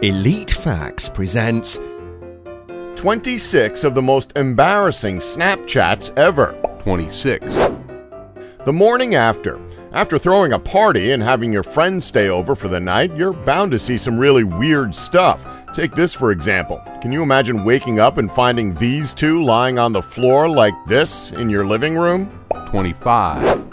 Elite Facts presents 26 of the most embarrassing Snapchats ever. 26. The morning after. After throwing a party and having your friends stay over for the night, you're bound to see some really weird stuff. Take this for example. Can you imagine waking up and finding these two lying on the floor like this in your living room? 25.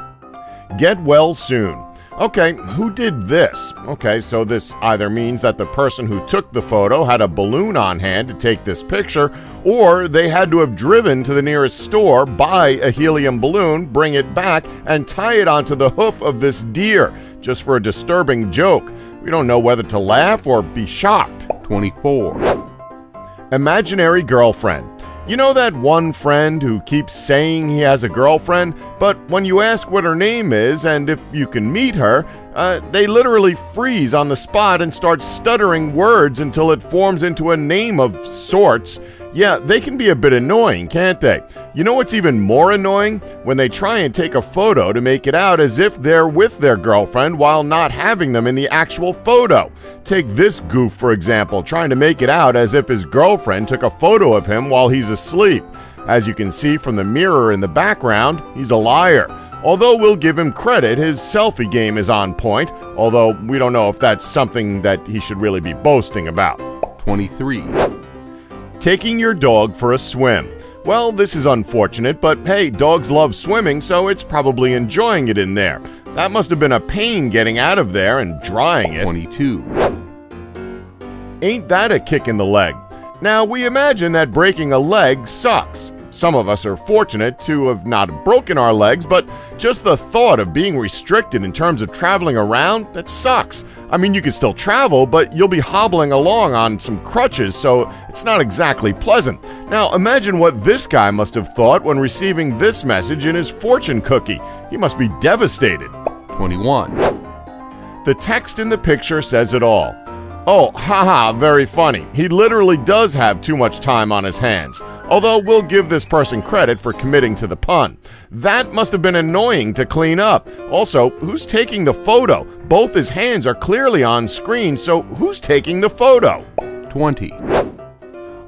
Get well soon. Okay, who did this? Okay, so this either means that the person who took the photo had a balloon on hand to take this picture, or they had to have driven to the nearest store, buy a helium balloon, bring it back, and tie it onto the hoof of this deer, just for a disturbing joke. We don't know whether to laugh or be shocked. 24. Imaginary girlfriend. You know that one friend who keeps saying he has a girlfriend, but when you ask what her name is and if you can meet her, they literally freeze on the spot and start stuttering words until it forms into a name of sorts. Yeah, they can be a bit annoying, can't they? You know what's even more annoying? When they try and take a photo to make it out as if they're with their girlfriend while not having them in the actual photo. Take this goof, for example, trying to make it out as if his girlfriend took a photo of him while he's asleep. As you can see from the mirror in the background, he's a liar. Although we'll give him credit, his selfie game is on point, although we don't know if that's something that he should really be boasting about. 23. Taking your dog for a swim. Well, this is unfortunate, but hey, dogs love swimming, so it's probably enjoying it in there. That must have been a pain getting out of there and drying it. 22. Ain't that a kick in the leg? Now, we imagine that breaking a leg sucks. Some of us are fortunate to have not broken our legs, but just the thought of being restricted in terms of traveling around, that sucks. I mean, you can still travel, but you'll be hobbling along on some crutches, so it's not exactly pleasant. Now, imagine what this guy must have thought when receiving this message in his fortune cookie. He must be devastated. 21. The text in the picture says it all. Oh, haha, very funny. He literally does have too much time on his hands. Although we'll give this person credit for committing to the pun. That must have been annoying to clean up. Also, who's taking the photo? Both his hands are clearly on screen, so who's taking the photo? 20.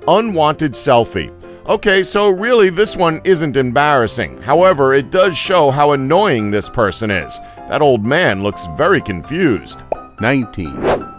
Unwanted Selfie. Okay, so really this one isn't embarrassing. However, it does show how annoying this person is. That old man looks very confused. 19.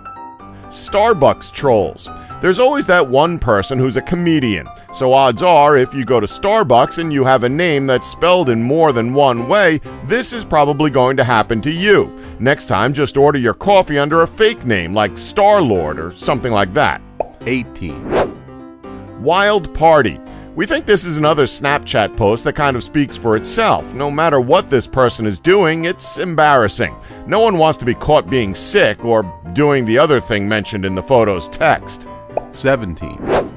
Starbucks trolls. There's always that one person who's a comedian. So odds are, if you go to Starbucks and you have a name that's spelled in more than one way, this is probably going to happen to you. Next time, just order your coffee under a fake name like Star-Lord or something like that. 18. Wild party. We think this is another Snapchat post that kind of speaks for itself. No matter what this person is doing, it's embarrassing. No one wants to be caught being sick or doing the other thing mentioned in the photo's text. 17.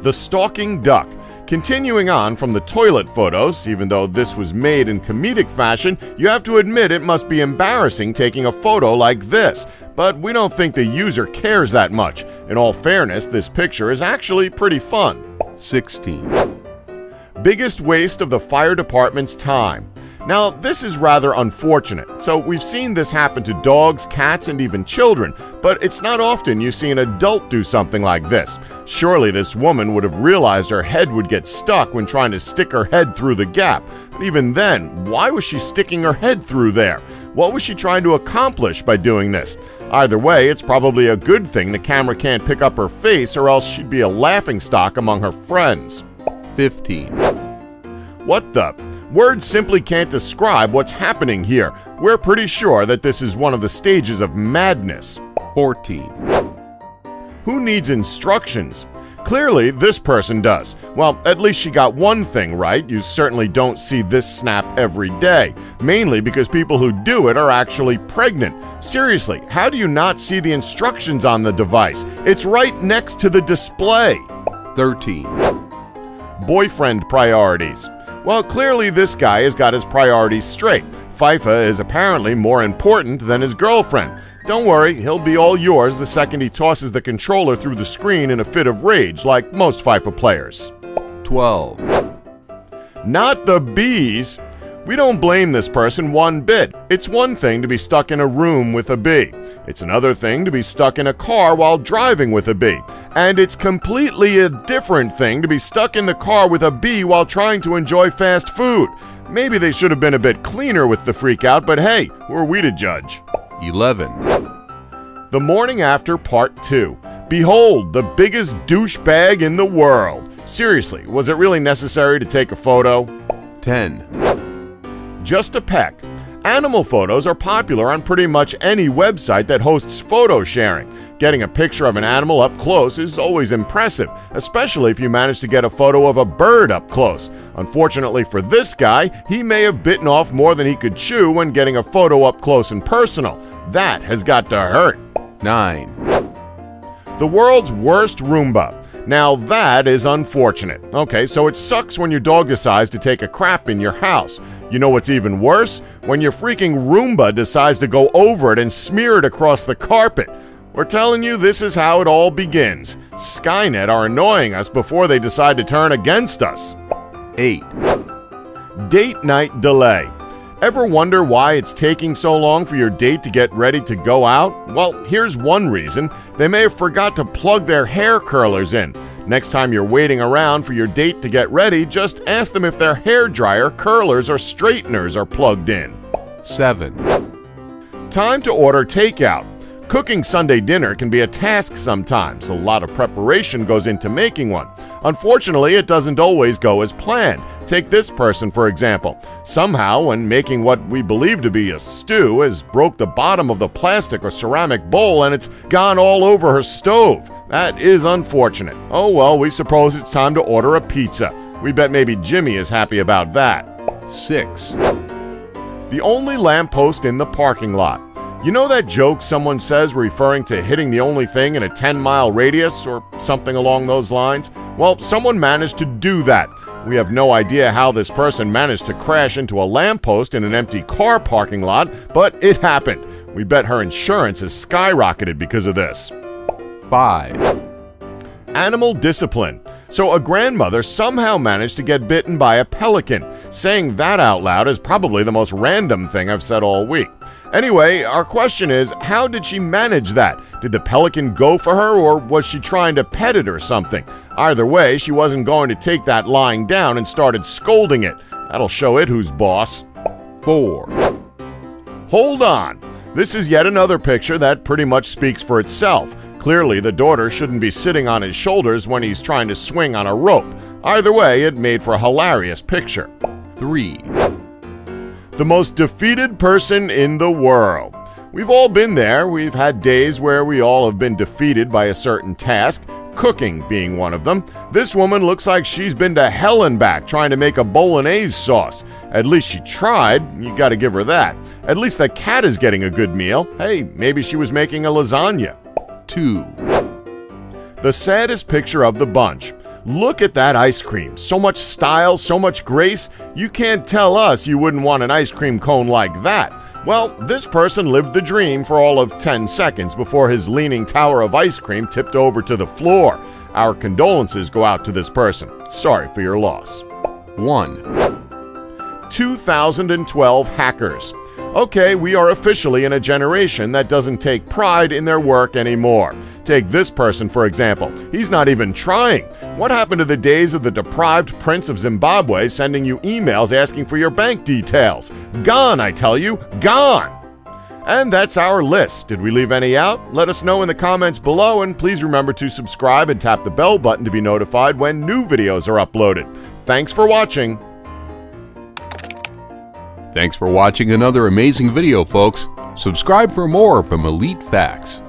The stalking duck. Continuing on from the toilet photos, even though this was made in comedic fashion, you have to admit it must be embarrassing taking a photo like this. But we don't think the user cares that much. In all fairness, this picture is actually pretty fun. 16. Biggest waste of the fire department's time. Now, this is rather unfortunate. So we've seen this happen to dogs, cats, and even children, but it's not often you see an adult do something like this. Surely this woman would have realized her head would get stuck when trying to stick her head through the gap. But even then, why was she sticking her head through there? What was she trying to accomplish by doing this? Either way, it's probably a good thing the camera can't pick up her face, or else she'd be a laughingstock among her friends. 15. What the? Words simply can't describe what's happening here. We're pretty sure that this is one of the stages of madness. 14. Who needs instructions? Clearly, this person does. Well, at least she got one thing right. You certainly don't see this snap every day. Mainly because people who do it are actually pregnant. Seriously, how do you not see the instructions on the device? It's right next to the display. 13. Boyfriend priorities. Well, clearly this guy has got his priorities straight. FIFA is apparently more important than his girlfriend. Don't worry, he'll be all yours the second he tosses the controller through the screen in a fit of rage, like most FIFA players. 12. Not the bees. We don't blame this person one bit. It's one thing to be stuck in a room with a bee. It's another thing to be stuck in a car while driving with a bee. And it's completely a different thing to be stuck in the car with a bee while trying to enjoy fast food. Maybe they should have been a bit cleaner with the freak out, but hey, who are we to judge? 11. The morning after part 2. Behold, the biggest douchebag in the world. Seriously, was it really necessary to take a photo? 10. Just a peck. Animal photos are popular on pretty much any website that hosts photo sharing. Getting a picture of an animal up close is always impressive, especially if you manage to get a photo of a bird up close. Unfortunately for this guy, he may have bitten off more than he could chew when getting a photo up close and personal. That has got to hurt. 9. The world's worst Roomba. Now that is unfortunate. Okay, so it sucks when your dog decides to take a crap in your house. You know what's even worse? When your freaking Roomba decides to go over it and smear it across the carpet. We're telling you this is how it all begins. Skynet are annoying us before they decide to turn against us. 8. Date night delay. Ever wonder why it's taking so long for your date to get ready to go out? Well, here's one reason. They may have forgot to plug their hair curlers in. Next time you're waiting around for your date to get ready, just ask them if their hair dryer, curlers, or straighteners are plugged in. 7. Time to order takeout. Cooking Sunday dinner can be a task sometimes. A lot of preparation goes into making one. Unfortunately, it doesn't always go as planned. Take this person, for example. Somehow, when making what we believe to be a stew, has broke the bottom of the plastic or ceramic bowl and it's gone all over her stove. That is unfortunate. Oh well, we suppose it's time to order a pizza. We bet maybe Jimmy is happy about that. 6. The only lamppost in the parking lot. You know that joke someone says referring to hitting the only thing in a 10-mile radius or something along those lines? Well, someone managed to do that. We have no idea how this person managed to crash into a lamppost in an empty car parking lot, but it happened. We bet her insurance has skyrocketed because of this. 5. Animal discipline. So a grandmother somehow managed to get bitten by a pelican. Saying that out loud is probably the most random thing I've said all week. Anyway, our question is, how did she manage that? Did the pelican go for her, or was she trying to pet it or something? Either way, she wasn't going to take that lying down and started scolding it. That'll show it who's boss. 4. Hold on. This is yet another picture that pretty much speaks for itself. Clearly, the daughter shouldn't be sitting on his shoulders when he's trying to swing on a rope. Either way, it made for a hilarious picture. 3. The most defeated person in the world. We've all been there. We've had days where we all have been defeated by a certain task, cooking being one of them. This woman looks like she's been to hell and back trying to make a bolognese sauce. At least she tried. You gotta give her that. At least the cat is getting a good meal. Hey, maybe she was making a lasagna. 2. The saddest picture of the bunch. Look at that ice cream. So much style, so much grace. You can't tell us you wouldn't want an ice cream cone like that. Well, this person lived the dream for all of 10 seconds before his leaning tower of ice cream tipped over to the floor. Our condolences go out to this person. Sorry for your loss. 1. 2012 hackers. Okay, we are officially in a generation that doesn't take pride in their work anymore. Take this person, for example. He's not even trying. What happened to the days of the deprived Prince of Zimbabwe sending you emails asking for your bank details? Gone, I tell you, gone! And that's our list. Did we leave any out? Let us know in the comments below, and please remember to subscribe and tap the bell button to be notified when new videos are uploaded. Thanks for watching. Thanks for watching another amazing video, folks. Subscribe for more from Elite Facts.